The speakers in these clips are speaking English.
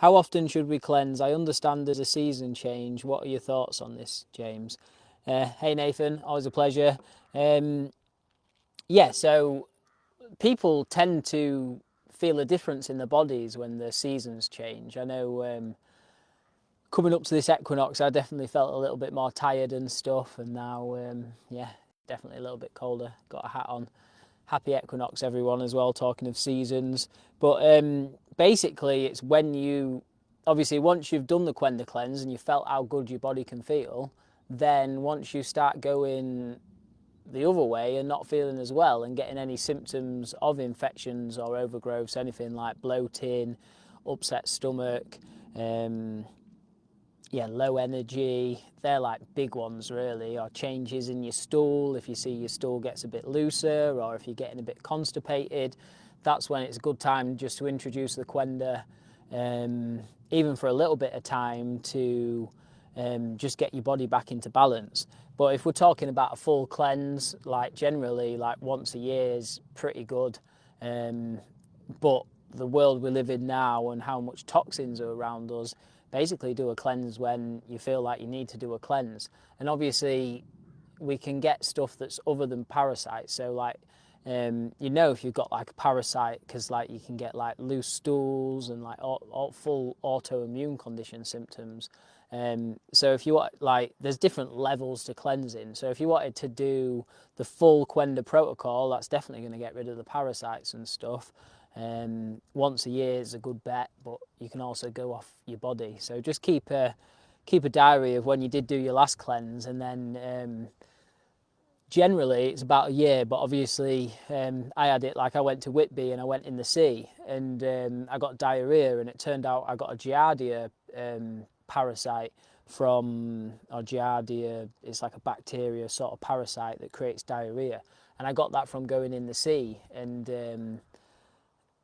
How often should we cleanse? I understand there's a season change. What are your thoughts on this, James? Hey Nathan, always a pleasure. Yeah, so people tend to feel a difference in their bodies when the seasons change. I know coming up to this equinox, I definitely felt a little bit more tired and stuff, and now, yeah, definitely a little bit colder. Got a hat on. Happy equinox, everyone, as well, talking of seasons. But basically, it's when you, obviously, once you've done the Qenda cleanse and you felt how good your body can feel, then once you start going the other way and not feeling as well and getting any symptoms of infections or overgrowths, anything like bloating, upset stomach, yeah, low energy, they're like big ones really, or changes in your stool. If you see your stool gets a bit looser, or if you're getting a bit constipated, that's when it's a good time just to introduce the Qenda, even for a little bit of time, to just get your body back into balance. But if we're talking about a full cleanse, like generally like once a year is pretty good. But the world we live in now and how much toxins are around us, basically do a cleanse when you feel like you need to do a cleanse. And obviously we can get stuff that's other than parasites. So like, you know, if you've got like a parasite, because like you can get like loose stools and like full autoimmune condition symptoms. So if you want, like, there's different levels to cleansing. So if you wanted to do the full Qenda protocol, that's definitely going to get rid of the parasites and stuff. Once a year is a good bet, but you can also go off your body. So just keep a diary of when you did do your last cleanse, and then generally it's about a year. But obviously I had it, like I went to Whitby and I went in the sea, and I got diarrhea, and it turned out I got a Giardia parasite from, or Giardia, it's like a bacteria sort of parasite that creates diarrhea, and I got that from going in the sea. And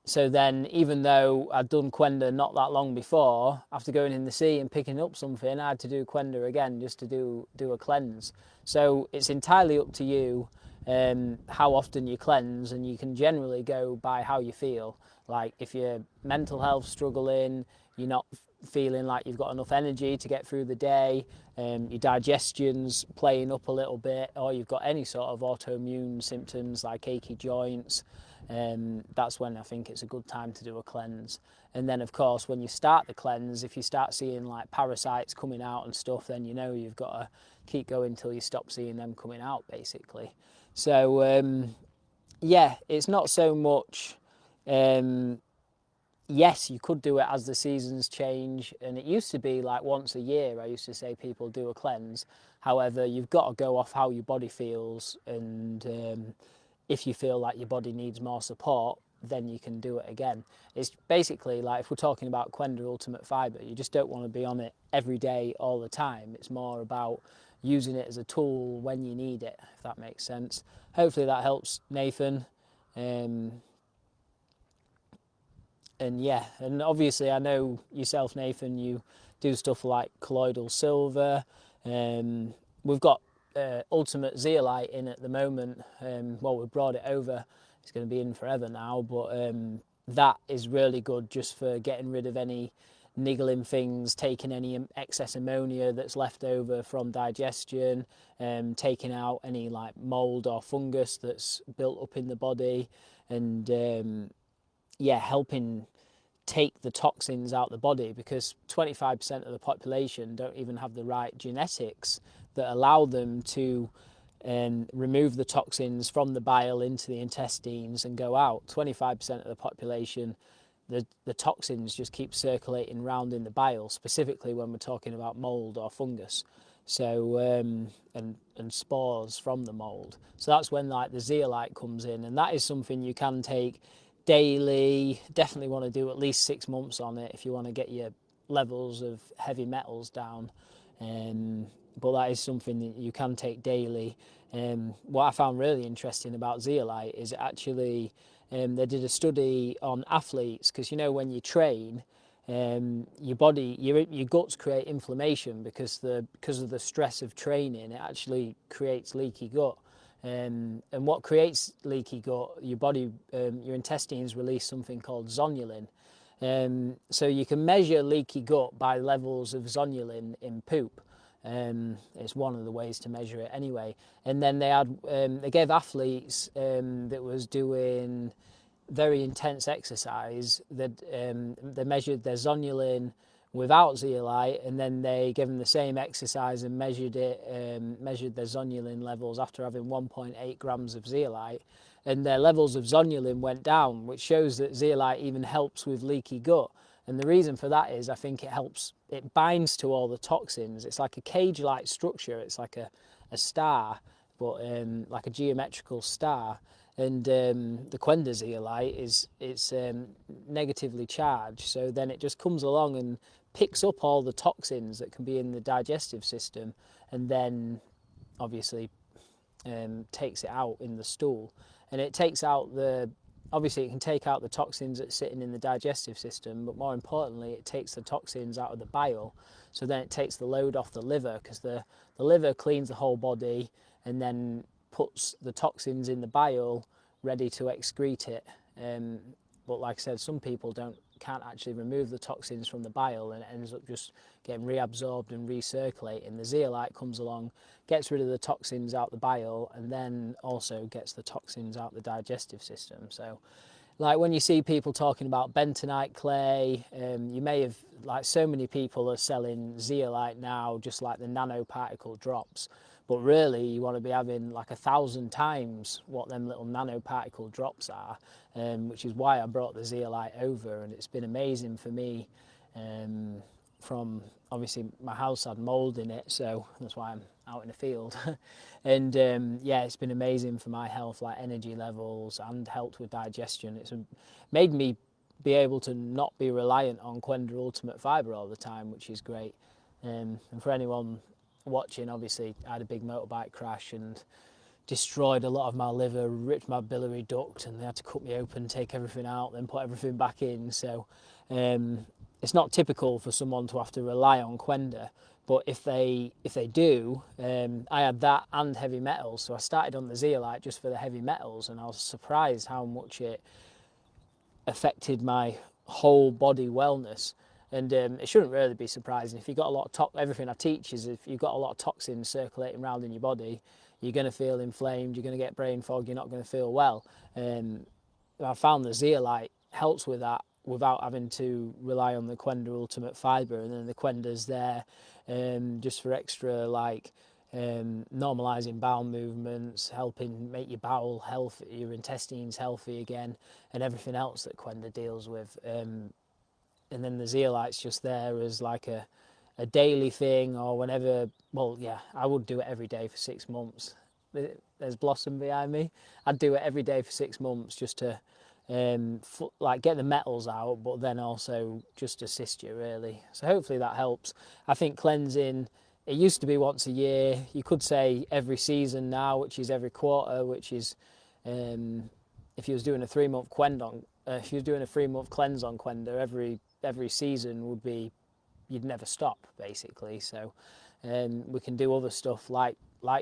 so then, even though I'd done Qenda not that long before, after going in the sea and picking up something, I had to do Qenda again just to do a cleanse. So it's entirely up to you how often you cleanse, and you can generally go by how you feel. Like if you're mental health struggling, you're not feeling like you've got enough energy to get through the day, your digestion's playing up a little bit, or you've got any sort of autoimmune symptoms like achy joints, that's when I think it's a good time to do a cleanse. And then of course when you start the cleanse, if you start seeing like parasites coming out and stuff, then you know you've got to keep going until you stop seeing them coming out, basically. So yeah, it's not so much, yes, you could do it as the seasons change, and it used to be like once a year I used to say people do a cleanse. However, you've got to go off how your body feels, and if you feel like your body needs more support, then you can do it again. It's basically like, if we're talking about Qenda Ultimate Fibre, you just don't want to be on it every day all the time. It's more about using it as a tool when you need it, if that makes sense. Hopefully that helps, Nathan. And yeah, and obviously I know yourself, Nathan, you do stuff like colloidal silver. We've got Ultimate Zeolite in at the moment. Well, we've brought it over. It's going to be in forever now, but that is really good just for getting rid of any niggling things, taking any excess ammonia that's left over from digestion, taking out any like mold or fungus that's built up in the body, and yeah, helping take the toxins out the body, because 25% of the population don't even have the right genetics that allow them to remove the toxins from the bile into the intestines and go out. 25% of the population, the toxins just keep circulating around in the bile, specifically when we're talking about mold or fungus. So and spores from the mold. So that's when like the zeolite comes in, and that is something you can take daily. Definitely want to do at least 6 months on it if you want to get your levels of heavy metals down. But that is something that you can take daily. What I found really interesting about zeolite is actually they did a study on athletes, because you know when you train, your body, your guts create inflammation because of the stress of training. It actually creates leaky gut. And what creates leaky gut, your body, your intestines release something called zonulin, So you can measure leaky gut by levels of zonulin in poop. It's one of the ways to measure it anyway. And then they gave athletes that was doing very intense exercise that they measured their zonulin without zeolite, and then they gave them the same exercise and measured their zonulin levels after having 1.8 grams of zeolite, and their levels of zonulin went down, which shows that zeolite even helps with leaky gut. And the reason for that is I think it binds to all the toxins. It's like a cage-like structure. It's like a star, but like a geometrical star. And the Qenda zeolite it's negatively charged, so then it just comes along and picks up all the toxins that can be in the digestive system, and then obviously takes it out in the stool. And it takes out obviously it can take out the toxins that are sitting in the digestive system, but more importantly it takes the toxins out of the bile, so then it takes the load off the liver, because the liver cleans the whole body and then puts the toxins in the bile ready to excrete it. But like I said, some people can't actually remove the toxins from the bile, and it ends up just getting reabsorbed and recirculating. The zeolite comes along, gets rid of the toxins out the bile, and then also gets the toxins out the digestive system. So like when you see people talking about bentonite clay, you may have, like so many people are selling zeolite now, just like the nanoparticle drops. But really, you want to be having like 1,000 times what them little nanoparticle drops are, which is why I brought the zeolite over, and it's been amazing for me. From obviously my house had mould in it, so that's why I'm out in the field. And yeah, it's been amazing for my health, like energy levels, and helped with digestion. It's made me be able to not be reliant on Qenda Ultimate Fibre all the time, which is great. And for anyone watching, obviously I had a big motorbike crash and destroyed a lot of my liver, ripped my biliary duct, and they had to cut me open, take everything out, then put everything back in. So it's not typical for someone to have to rely on Qenda, but if they do, I had that and heavy metals, so I started on the zeolite just for the heavy metals, and I was surprised how much it affected my whole body wellness. And it shouldn't really be surprising. If you've got a lot of everything I teach is if you've got a lot of toxins circulating around in your body, you're going to feel inflamed, you're going to get brain fog, you're not going to feel well. I found the zeolite helps with that without having to rely on the Qenda Ultimate Fibre, and then the Qenda's there just for extra, like normalising bowel movements, helping make your bowel healthy, your intestines healthy again, and everything else that Qenda deals with. And then the zeolite's just there as like a daily thing, or whenever. Well, yeah, I would do it every day for 6 months. There's Blossom behind me. I'd do it every day for 6 months just to like get the metals out, but then also just assist you really. So hopefully that helps. I think cleansing, it used to be once a year. You could say every season now, which is every quarter, which is if you was doing a 3-month Qenda, if you was doing a 3-month cleanse on Qenda, every season would be, you'd never stop basically. So we can do other stuff like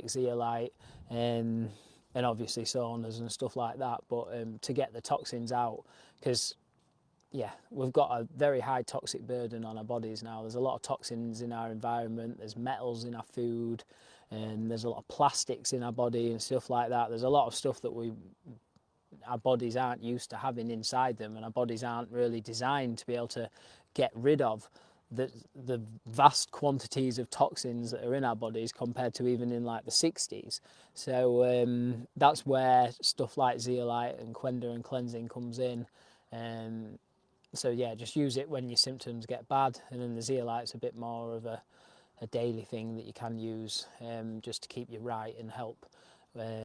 zeolite and obviously saunas and stuff like that, but to get the toxins out, because yeah, we've got a very high toxic burden on our bodies now. There's a lot of toxins in our environment, there's metals in our food, and there's a lot of plastics in our body and stuff like that. There's a lot of stuff that our bodies aren't used to having inside them, and our bodies aren't really designed to be able to get rid of the vast quantities of toxins that are in our bodies compared to even in like the 60s. So that's where stuff like zeolite and Qenda and cleansing comes in. So yeah, just use it when your symptoms get bad, and then the zeolite's a bit more of a daily thing that you can use just to keep you right and help